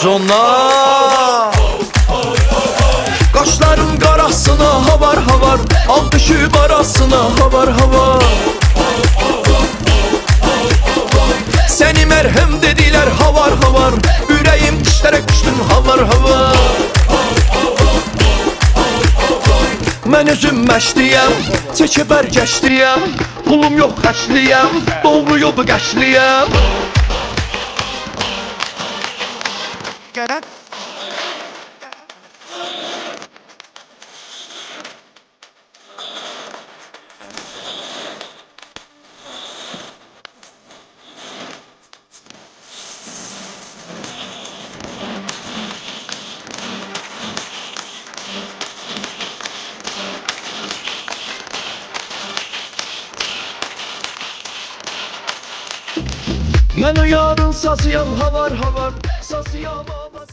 Zona Qaşların qarasına havar havar, al düşüb arasına havar havar. Səni mərhəm dedilər havar havar, ürəyim dişlərə düşdün havar havar. Mən özüm məşliyəm, çəkə bərgəşliyəm, pulum yox xəşliyəm, doğru yolu qəşliyəm. Mən o yarın sazıyam havar havar, sazıyam avazıyam.